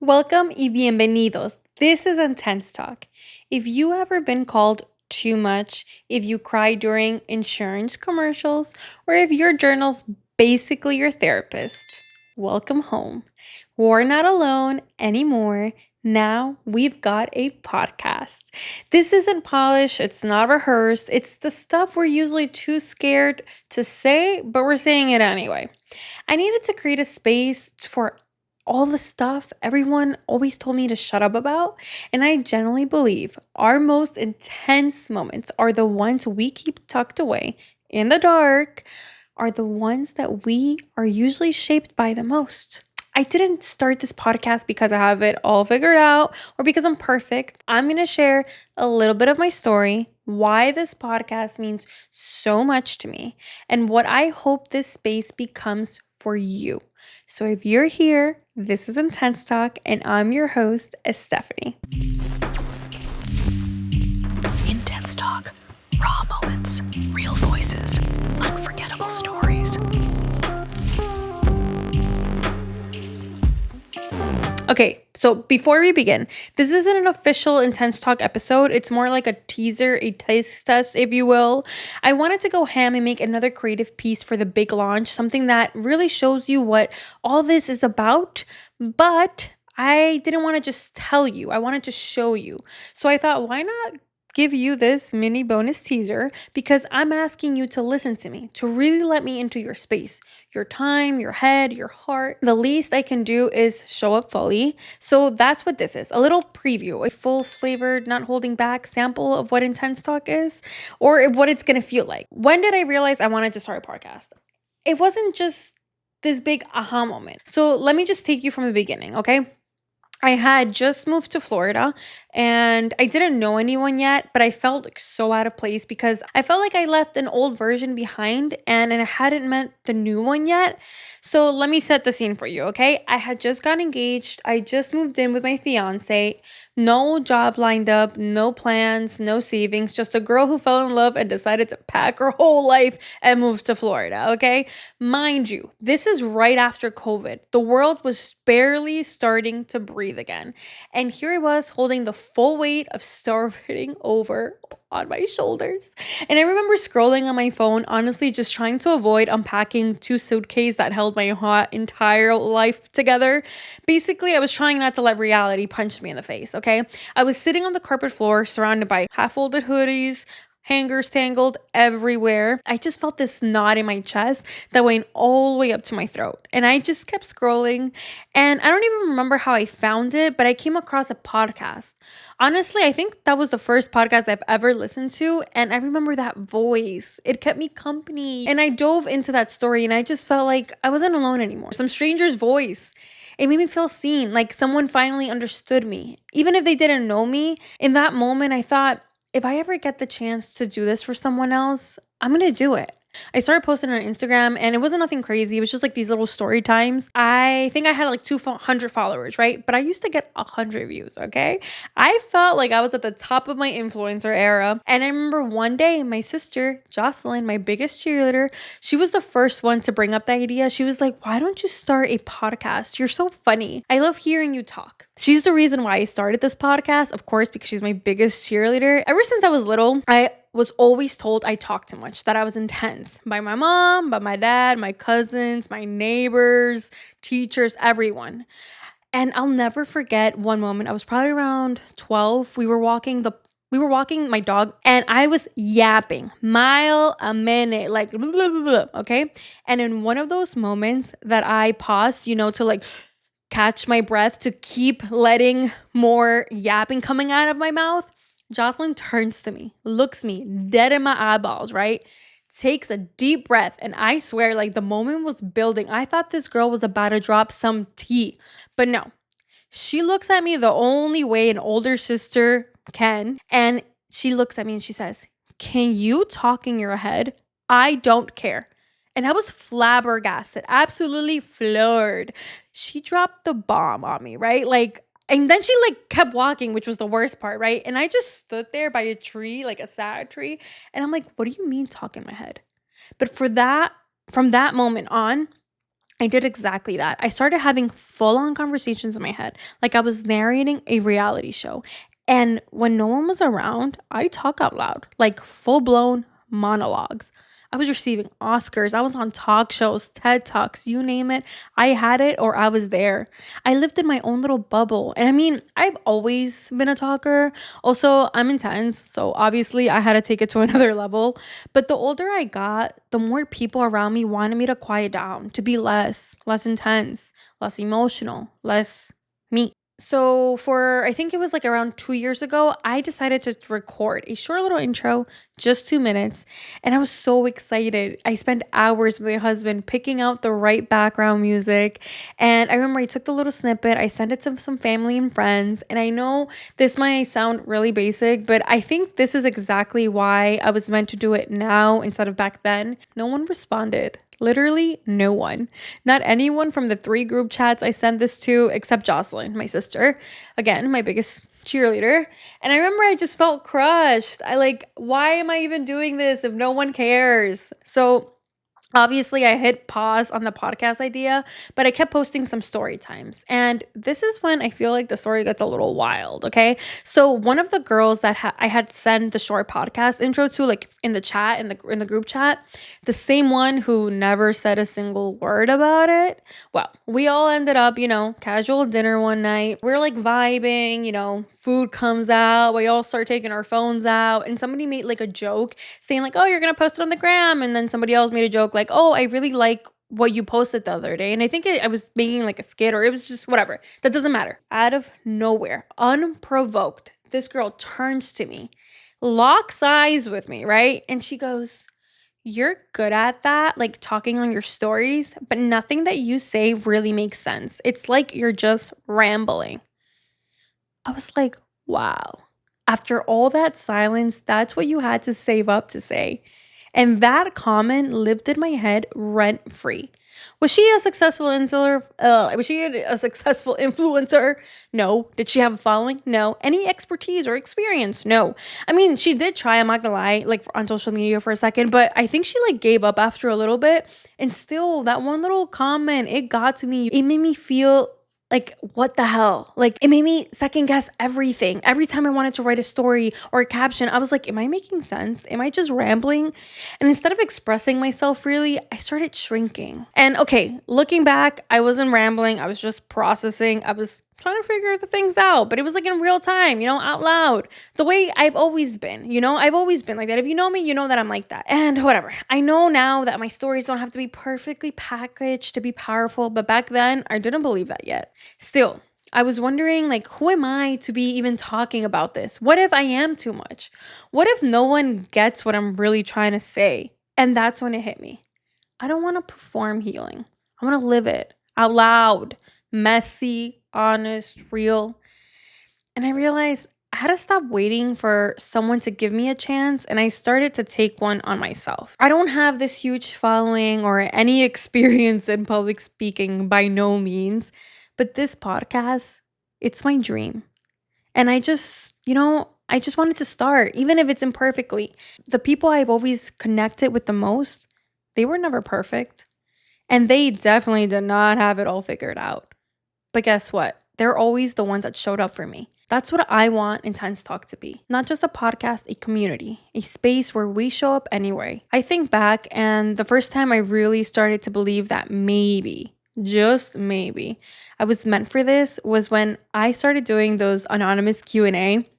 Welcome y bienvenidos. This is Intense Talk. If you ever been called too much, if you cry during insurance commercials, or if your journal's basically your therapist, welcome home. We're not alone anymore. Now we've got a podcast. This isn't polished, it's not rehearsed, it's the stuff we're usually too scared to say, but we're saying it anyway. I needed to create a space for all the stuff everyone always told me to shut up about. And I genuinely believe our most intense moments are the ones we keep tucked away in the dark, are the ones that we are usually shaped by the most. I didn't start this podcast because I have it all figured out or because I'm perfect. I'm going to share a little bit of my story, why this podcast means so much to me, and what I hope this space becomes for you. So if you're here, this is Intense Talk, and I'm your host, Stephanie. Intense Talk. Raw moments, real voices, unforgettable stories. Okay, so before we begin, this isn't an official Intense Talk episode. It's more like a teaser, a taste test, if you will. I wanted to go ham and make another creative piece for the big launch, something that really shows you what all this is about, but I didn't want to just tell you. I wanted to show you. So I thought, why not give you this mini bonus teaser, because I'm asking you to listen to me, to really let me into your space, your time, your head, your heart. The least I can do is show up fully. So that's what this is, a little preview, a full flavored, not holding back sample of what Intense Talk is or what it's going to feel like. When did I realize I wanted to start a podcast? It wasn't just this big aha moment. So let me just take you from the beginning, okay? I had just moved to Florida and I didn't know anyone yet, but I felt like so out of place because I felt like I left an old version behind and I hadn't met the new one yet. So let me set the scene for you, okay? I had just got engaged. I just moved in with my fiance. No job lined up, no plans, no savings, just a girl who fell in love and decided to pack her whole life and move to Florida, okay? Mind you, this is right after COVID. The world was barely starting to breathe again. And here I was holding the full weight of starting over on my shoulders. And I remember scrolling on my phone, honestly, just trying to avoid unpacking two suitcases that held my entire life together. Basically, I was trying not to let reality punch me in the face, okay? I was sitting on the carpet floor surrounded by half-folded hoodies, hangers tangled everywhere. I just felt this knot in my chest that went all the way up to my throat. And I just kept scrolling. And I don't even remember how I found it, but I came across a podcast. Honestly, I think that was the first podcast I've ever listened to. And I remember that voice. It kept me company. And I dove into that story and I just felt like I wasn't alone anymore. Some stranger's voice. It made me feel seen, like someone finally understood me. Even if they didn't know me, in that moment, I thought, if I ever get the chance to do this for someone else, I'm going to do it. I started posting on Instagram and it wasn't nothing crazy. It was just like these little story times. I think I had like 200 followers, right? But I used to get 100 views, okay? I felt like I was at the top of my influencer era. And I remember one day my sister, Jocelyn, my biggest cheerleader, she was the first one to bring up the idea. She was like, why don't you start a podcast? You're so funny. I love hearing you talk. She's the reason why I started this podcast, of course, because she's my biggest cheerleader. Ever since I was little, I was always told I talked too much, that I was intense by my mom, by my dad, my cousins, my neighbors, teachers, everyone. And I'll never forget one moment. I was probably around 12. We were walking my dog and I was yapping mile a minute, like blah, blah, blah, blah, okay? And in one of those moments that I paused, to like catch my breath, to keep letting more yapping coming out of my mouth, Jocelyn turns to me, looks me dead in my eyeballs, right? Takes a deep breath, and I swear, like the moment was building. I thought this girl was about to drop some tea, but no. She looks at me the only way an older sister can, and she looks at me and she says, "Can you talk in your head? I don't care." And I was flabbergasted, absolutely floored. She dropped the bomb on me, right? And then she kept walking, which was the worst part, right? And I just stood there by a tree, like a sad tree. And I'm like, what do you mean talk in my head? But from that moment on, I did exactly that. I started having full on conversations in my head, like I was narrating a reality show. And when no one was around, I talk out loud, like full blown monologues. I was receiving Oscars. I was on talk shows, TED Talks, you name it. I had it or I was there. I lived in my own little bubble. And I mean, I've always been a talker. Also, I'm intense. So obviously, I had to take it to another level. But the older I got, the more people around me wanted me to quiet down, to be less intense, less emotional, less me. So, for I think it was like around 2 years ago, I decided to record a short little intro, just 2 minutes. And I was so excited. I spent hours with my husband picking out the right background music. And I remember I took the little snippet, I sent it to some family and friends. And I know this might sound really basic, but I think this is exactly why I was meant to do it now instead of back then. No one responded. Literally no one. Not anyone from the 3 group chats I sent this to, except Jocelyn, my sister. Again, my biggest cheerleader. And I remember I just felt crushed. I like, why am I even doing this if no one cares? So obviously, I hit pause on the podcast idea, but I kept posting some story times. And this is when I feel like the story gets a little wild, okay? So one of the girls that I had sent the short podcast intro to, like in the chat, in the group chat, the same one who never said a single word about it. Well, we all ended up, casual dinner one night. We're like vibing, food comes out. We all start taking our phones out. And somebody made like a joke saying like, "Oh, you're going to post it on the gram." And then somebody else made a joke like, "Oh, I really like what you posted the other day." And I think I was making like a skit, or it was just whatever. That doesn't matter. Out of nowhere, unprovoked, this girl turns to me, locks eyes with me, right? And she goes, "You're good at that, like talking on your stories, but nothing that you say really makes sense. It's like you're just rambling." I was like, wow. After all that silence, that's what you had to save up to say. And that comment lived in my head rent free. Was she a successful influencer? Was she a successful influencer? No. Did she have a following? No. Any expertise or experience? No. I mean, she did try. I'm not gonna lie, like on social media for a second, but I think she like gave up after a little bit. And still, that one little comment, it got to me. It made me feel like, what the hell? Like, it made me second guess everything. Every time I wanted to write a story or a caption, I was like, am I making sense? Am I just rambling? And instead of expressing myself freely, I started shrinking. And okay, looking back, I wasn't rambling. I was just processing. I was trying to figure the things out, but it was like in real time, out loud. The way I've always been, I've always been like that. If you know me, you know that I'm like that. And whatever. I know now that my stories don't have to be perfectly packaged to be powerful, but back then I didn't believe that yet. Still, I was wondering, like, who am I to be even talking about this? What if I am too much? What if no one gets what I'm really trying to say? And that's when it hit me. I don't want to perform healing. I want to live it out loud, messy, honest, real. And I realized I had to stop waiting for someone to give me a chance, and I started to take one on myself. I don't have this huge following or any experience in public speaking by no means, but this podcast, it's my dream. And I just wanted to start, even if it's imperfectly. The people I've always connected with the most, they were never perfect. And they definitely did not have it all figured out. But guess what? They're always the ones that showed up for me. That's what I want Intense Talk to be. Not just a podcast, a community, a space where we show up anyway. I think back, and the first time I really started to believe that maybe, just maybe, I was meant for this was when I started doing those anonymous Q&A.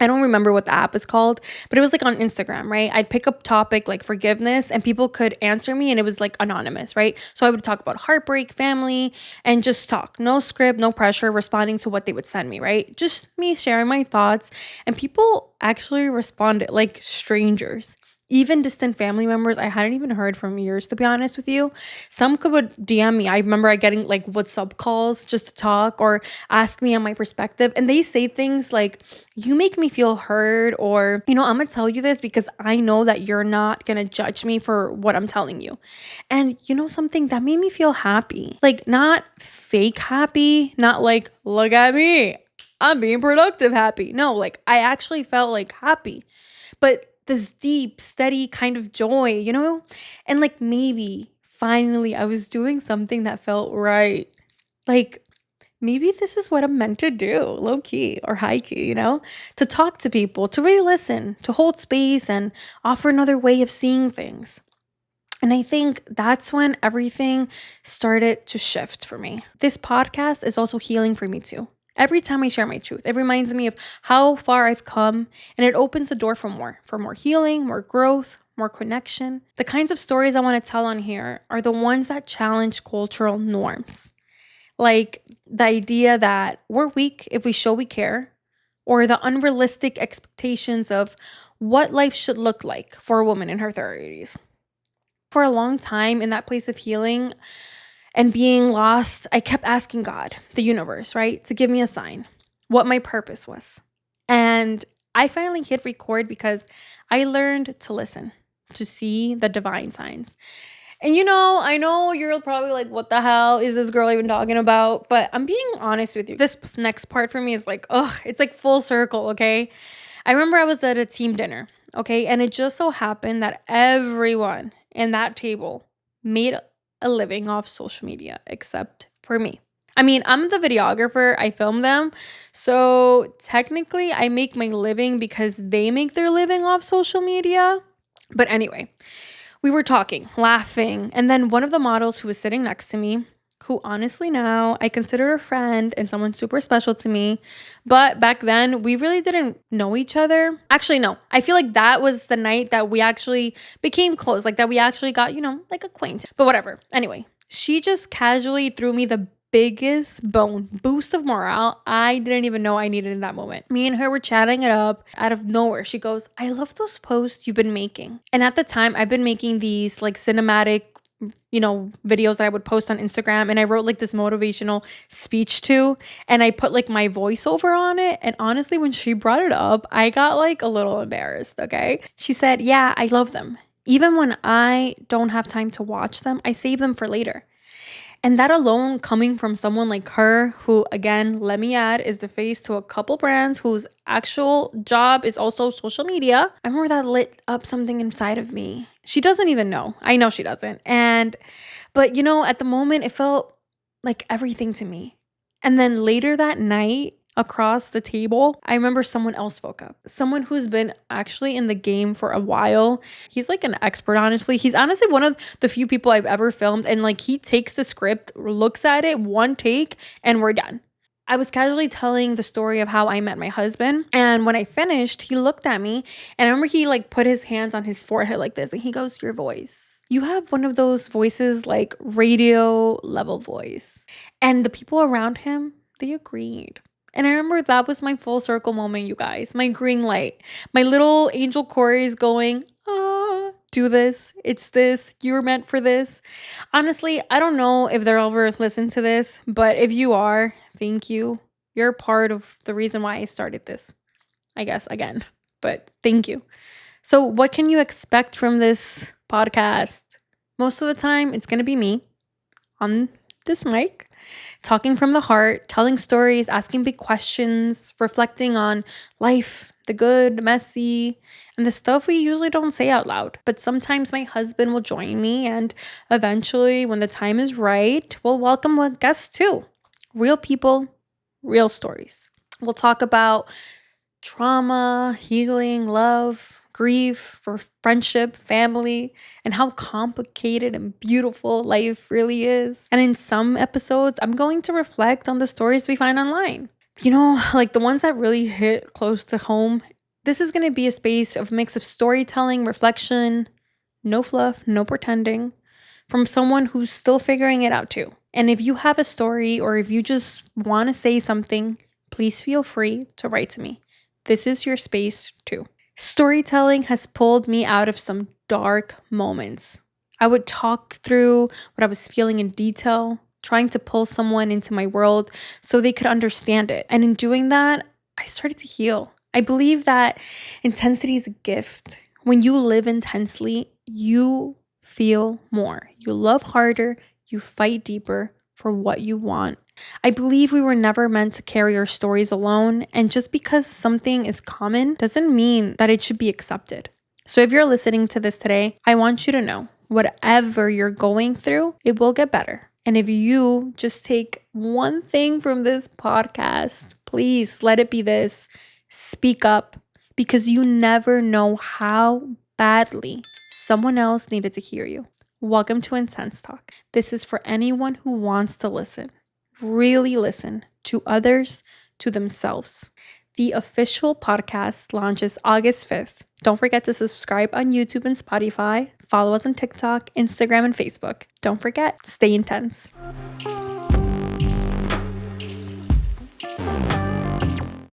I don't remember what the app is called, but it was like on Instagram, right? I'd pick up topic like forgiveness and people could answer me and it was like anonymous, right? So I would talk about heartbreak, family, and just talk. No script, no pressure, responding to what they would send me, right? Just me sharing my thoughts. And people actually responded like strangers. Even distant family members I hadn't even heard from years, to be honest with you. Some would DM me. I remember getting like what's up calls just to talk or ask me on my perspective. And they say things like, "You make me feel heard," or, "I'm going to tell you this because I know that you're not going to judge me for what I'm telling you." And something that made me feel happy, like not fake happy, not like, "Look at me, I'm being productive happy." No, like I actually felt like happy. But this deep, steady kind of joy, and like maybe finally I was doing something that felt right. Like, maybe this is what I'm meant to do, low key or high key, to talk to people, to really listen, to hold space and offer another way of seeing things. And I think that's when everything started to shift for me. This podcast is also healing for me too. Every time I share my truth, it reminds me of how far I've come, and it opens the door for more healing, more growth, more connection. The kinds of stories I want to tell on here are the ones that challenge cultural norms. Like the idea that we're weak if we show we care, or the unrealistic expectations of what life should look like for a woman in her 30s. For a long time in that place of healing and being lost, I kept asking God, the universe, right, to give me a sign, what my purpose was. And I finally hit record because I learned to listen, to see the divine signs. And I know you're probably like, what the hell is this girl even talking about? But I'm being honest with you. This next part for me is like, it's like full circle, okay? I remember I was at a team dinner, okay? And it just so happened that everyone in that table made a living off social media except for me. I mean, I'm the videographer, I film them. So technically, I make my living because they make their living off social media. But anyway, we were talking, laughing, and then one of the models who was sitting next to me, who honestly now I consider a friend and someone super special to me, but back then we really didn't know each other. Actually, no, I feel like that was the night that we actually became close, like that we actually got, like acquainted, but whatever. Anyway, she just casually threw me the biggest boost of morale I didn't even know I needed in that moment. Me and her were chatting it up out of nowhere. She goes, I love those posts you've been making. And at the time, I've been making these like cinematic videos that I would post on Instagram, and I wrote like this motivational speech too, and I put like my voiceover on it. And honestly, when she brought it up, I got like a little embarrassed, okay? She said, yeah, I love them. Even when I don't have time to watch them, I save them for later. And that alone, coming from someone like her, who, again, let me add, is the face to a couple brands whose actual job is also social media. I remember that lit up something inside of me. She doesn't even know. I know she doesn't. But at the moment, it felt like everything to me. And then later that night, across the table, I remember someone else spoke up. Someone who's been actually in the game for a while. He's like an expert, honestly. He's honestly one of the few people I've ever filmed. And like he takes the script, looks at it, one take, and we're done. I was casually telling the story of how I met my husband. And when I finished, he looked at me. And I remember he like put his hands on his forehead like this. And he goes, your voice. You have one of those voices, like radio level voice. And the people around him, they agreed. And I remember that was my full circle moment, you guys. My green light. My little angel chorus going, do this. It's this. You're meant for this. Honestly, I don't know if they'll ever listen to this, but if you are, thank you. You're part of the reason why I started this, I guess, again. But thank you. So what can you expect from this podcast? Most of the time, it's going to be me on this mic, talking from the heart, telling stories, asking big questions, reflecting on life, the good, messy, and the stuff we usually don't say out loud. But sometimes my husband will join me, and eventually, when the time is right, we'll welcome guests too. Real people, real stories. We'll talk about trauma, healing, love, grief, for friendship, family, and how complicated and beautiful life really is. And in some episodes, I'm going to reflect on the stories we find online. Like the ones that really hit close to home. This is going to be a space of mix of storytelling, reflection, no fluff, no pretending, from someone who's still figuring it out too. And if you have a story or if you just want to say something, please feel free to write to me. This is your space too. Storytelling has pulled me out of some dark moments. I would talk through what I was feeling in detail, trying to pull someone into my world so they could understand it. And in doing that, I started to heal. I believe that intensity is a gift. When you live intensely, you feel more. You love harder, you fight deeper for what you want. I believe we were never meant to carry our stories alone, and just because something is common doesn't mean that it should be accepted. So if you're listening to this today, I want you to know whatever you're going through, it will get better. And if you just take one thing from this podcast, please let it be this: speak up, because you never know how badly someone else needed to hear you. Welcome to Intense Talk. This is for anyone who wants to listen, really listen to others, to themselves. The official podcast launches August 5th. Don't forget to subscribe on YouTube and Spotify. Follow us on TikTok, Instagram, and Facebook. Don't forget, stay intense.